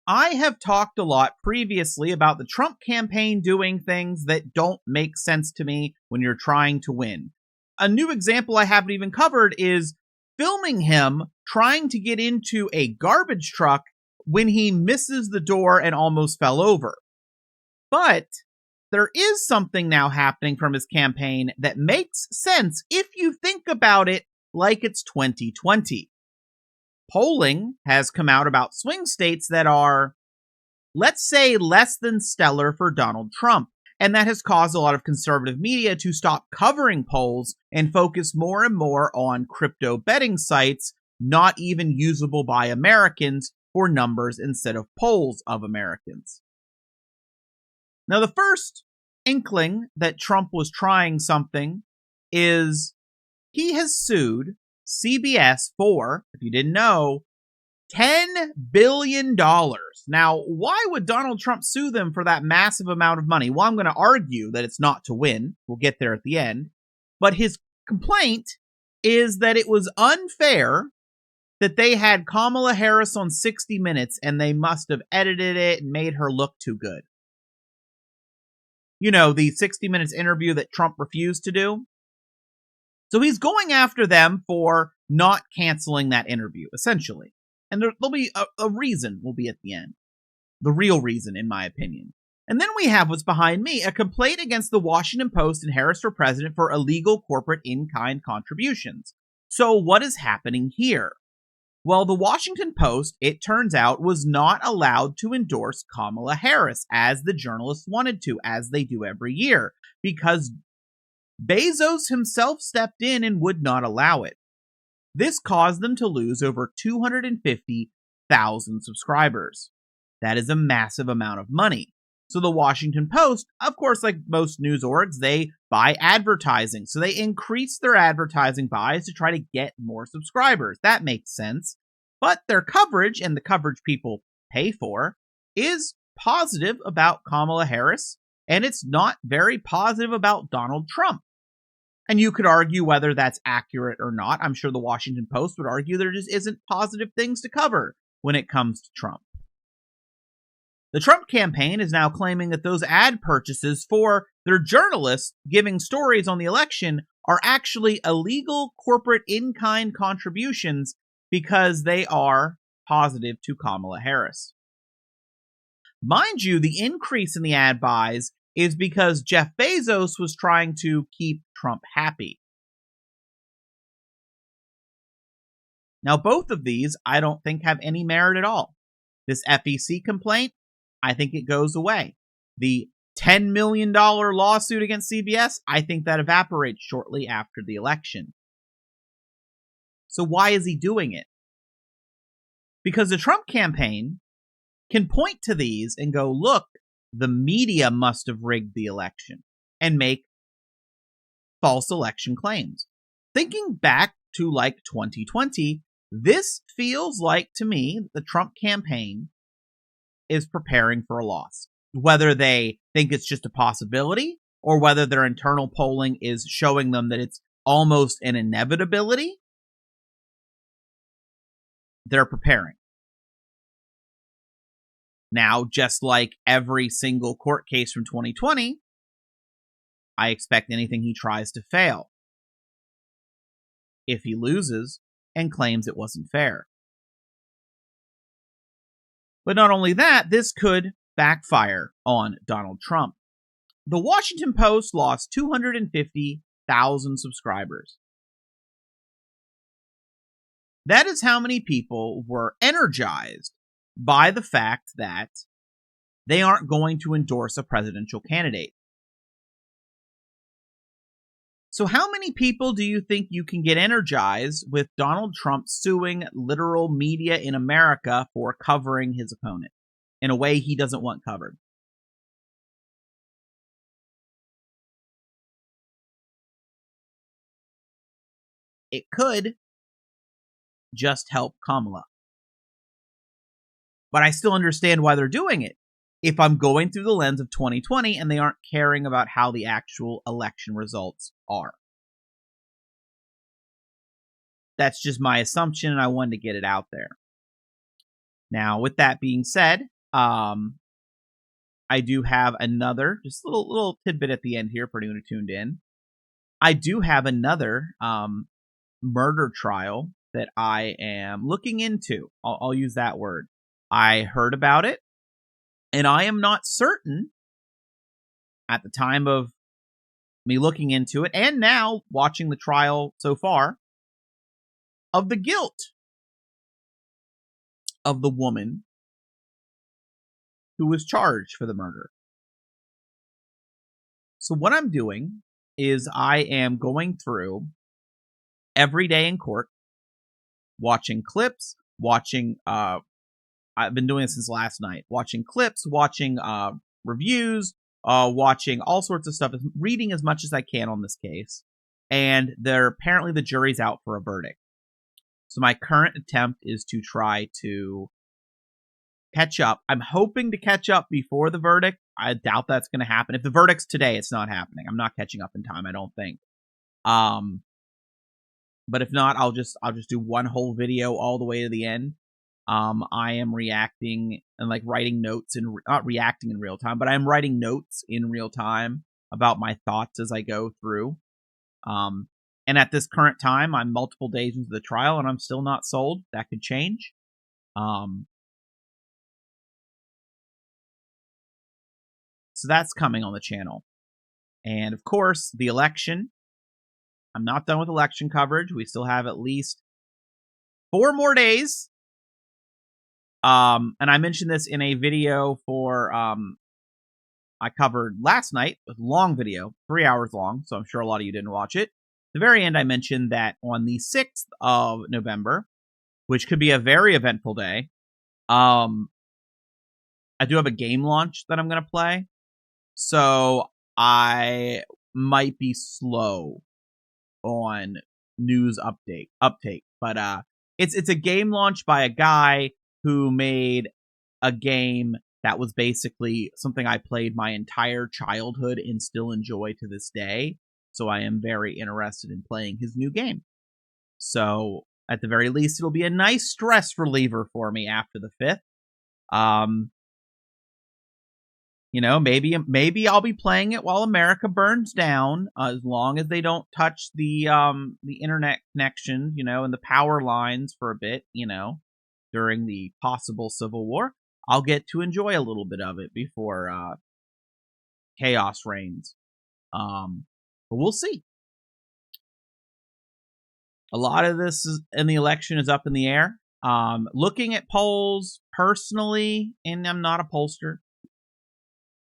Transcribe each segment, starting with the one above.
I have talked a lot previously about the Trump campaign doing things that don't make sense to me when you're trying to win. A new example I haven't even covered is filming him trying to get into a garbage truck when he misses the door and almost fell over. But there is something now happening from his campaign that makes sense if you think about it like it's 2020. Polling has come out about swing states that are, let's say, less than stellar for Donald Trump. And that has caused a lot of conservative media to stop covering polls and focus more and more on crypto betting sites, not even usable by Americans, for numbers instead of polls of Americans. Now, the first inkling that Trump was trying something is he has sued CBS for, if you didn't know, $10 billion. Now, why would Donald Trump sue them for that massive amount of money? Well, I'm going to argue that it's not to win. We'll get there at the end. But his complaint is that it was unfair that they had Kamala Harris on 60 Minutes and they must have edited it and made her look too good. You know, the 60 Minutes interview that Trump refused to do. So he's going after them for not canceling that interview, essentially. And there'll be a reason will be at the end. The real reason, in my opinion. And then we have what's behind me, a complaint against the Washington Post and Harris for president for illegal corporate in-kind contributions. So what is happening here? Well, the Washington Post, it turns out, was not allowed to endorse Kamala Harris, as the journalists wanted to, as they do every year, because Bezos himself stepped in and would not allow it. This caused them to lose over 250,000 subscribers. That is a massive amount of money. So the Washington Post, of course, like most news orgs, they buy advertising. So they increase their advertising buys to try to get more subscribers. That makes sense. But their coverage, and the coverage people pay for, is positive about Kamala Harris, and it's not very positive about Donald Trump. And you could argue whether that's accurate or not. I'm sure the Washington Post would argue there just isn't positive things to cover when it comes to Trump. The Trump campaign is now claiming that those ad purchases for their journalists giving stories on the election are actually illegal corporate in-kind contributions because they are positive to Kamala Harris. Mind you, the increase in the ad buys is because Jeff Bezos was trying to keep Trump happy. Now, both of these I don't think have any merit at all. This FEC complaint, I think it goes away. The $10 million lawsuit against CBS, I think that evaporates shortly after the election. So why is he doing it? Because the Trump campaign can point to these and go, look, the media must have rigged the election, and make false election claims. Thinking back to like 2020, this feels like to me the Trump campaign is preparing for a loss. Whether they think it's just a possibility or whether their internal polling is showing them that it's almost an inevitability, they're preparing. Now, just like every single court case from 2020, I expect anything he tries to fail if he loses and claims it wasn't fair. But not only that, this could backfire on Donald Trump. The Washington Post lost 250,000 subscribers. That is how many people were energized by the fact that they aren't going to endorse a presidential candidate. So how many people do you think you can get energized with Donald Trump suing literal media in America for covering his opponent in a way he doesn't want covered? It could just help Kamala. But I still understand why they're doing it if I'm going through the lens of 2020 and they aren't caring about how the actual election results are. That's just my assumption, and I wanted to get it out there. Now, with that being said, I do have another, just a little tidbit at the end here for anyone who tuned in. I do have another murder trial that I am looking into. I'll use that word. I heard about it, and I am not certain at the time of me looking into it, and now watching the trial so far, of the guilt of the woman who was charged for the murder. So what I'm doing is I am going through every day in court, watching clips, watching I've been doing it since last night, watching clips, watching reviews, watching all sorts of stuff, reading as much as I can on this case. And apparently the jury's out for a verdict. So my current attempt is to try to catch up. I'm hoping to catch up before the verdict. I doubt that's going to happen. If the verdict's today, it's not happening. I'm not catching up in time, I don't think. But if not, I'll just do one whole video all the way to the end. I am reacting and like writing notes, and not reacting in real time, but I'm writing notes in real time about my thoughts as I go through. And at this current time, I'm multiple days into the trial, and I'm still not sold. That could change. So that's coming on the channel. And of course, the election. I'm not done with election coverage. We still have at least 4 more days. And I mentioned this in a video for I covered last night, a long video, 3 hours long, so I'm sure a lot of you didn't watch it. At the very end, I mentioned that on the 6th of November, which could be a very eventful day, I do have a game launch that I'm going to play. So I might be slow on news uptake, but it's a game launch by a guy who made a game that was basically something I played my entire childhood and still enjoy to this day. So I am very interested in playing his new game. So at the very least, it'll be a nice stress reliever for me after the 5th. You know, maybe I'll be playing it while America burns down, as long as they don't touch the internet connection, you know, and the power lines for a bit, you know, during the possible civil war. I'll get to enjoy a little bit of it before chaos reigns. But we'll see. A lot of this in the election is up in the air. Looking at polls personally, and I'm not a pollster,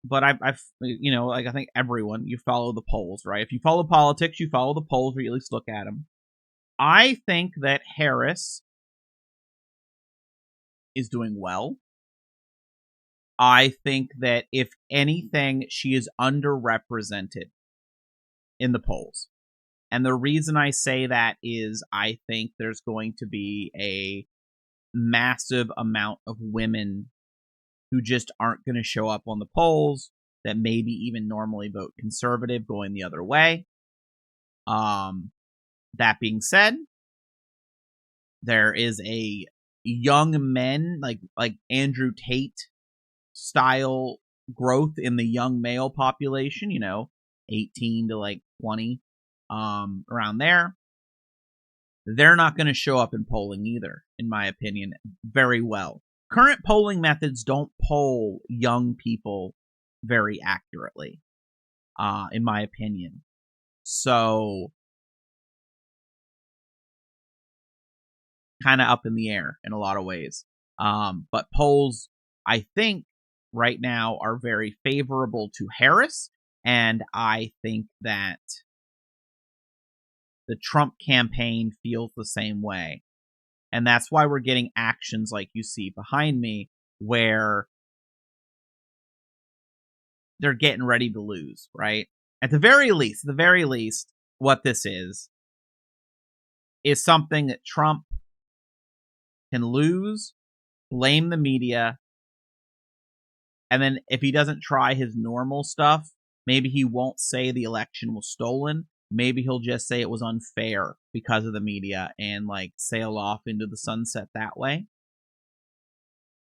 but I've you know, like I think everyone, you follow the polls, right? If you follow politics, you follow the polls, or you at least look at them. I think that Harris is doing well. I think that if anything, she is underrepresented in the polls. And the reason I say that is I think there's going to be a massive amount of women who just aren't going to show up on the polls, that maybe even normally vote conservative, going the other way. That being said, there is a young men like Andrew Tate style growth in the young male population, you know, 18 to like 20, around there. They're not going to show up in polling either, in my opinion, very well. Current polling methods don't poll young people very accurately, in my opinion. So, kind of up in the air in a lot of ways. But polls, I think, right now are very favorable to Harris, and I think that the Trump campaign feels the same way. And that's why we're getting actions like you see behind me, where they're getting ready to lose, right? At the very least, what this is something that Trump can lose, blame the media, and then if he doesn't try his normal stuff, maybe he won't say the election was stolen. Maybe he'll just say it was unfair because of the media and like sail off into the sunset that way.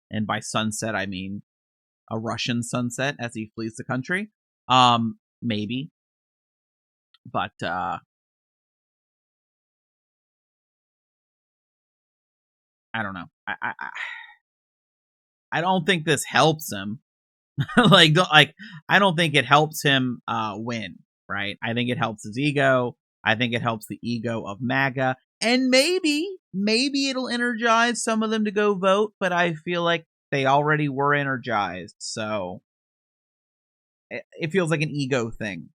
And by sunset, I mean a Russian sunset as he flees the country. Maybe. But I don't know. I don't think this helps him. I don't think it helps him win, right? I think it helps his ego. I think it helps the ego of MAGA. And maybe it'll energize some of them to go vote, but I feel like they already were energized. So it feels like an ego thing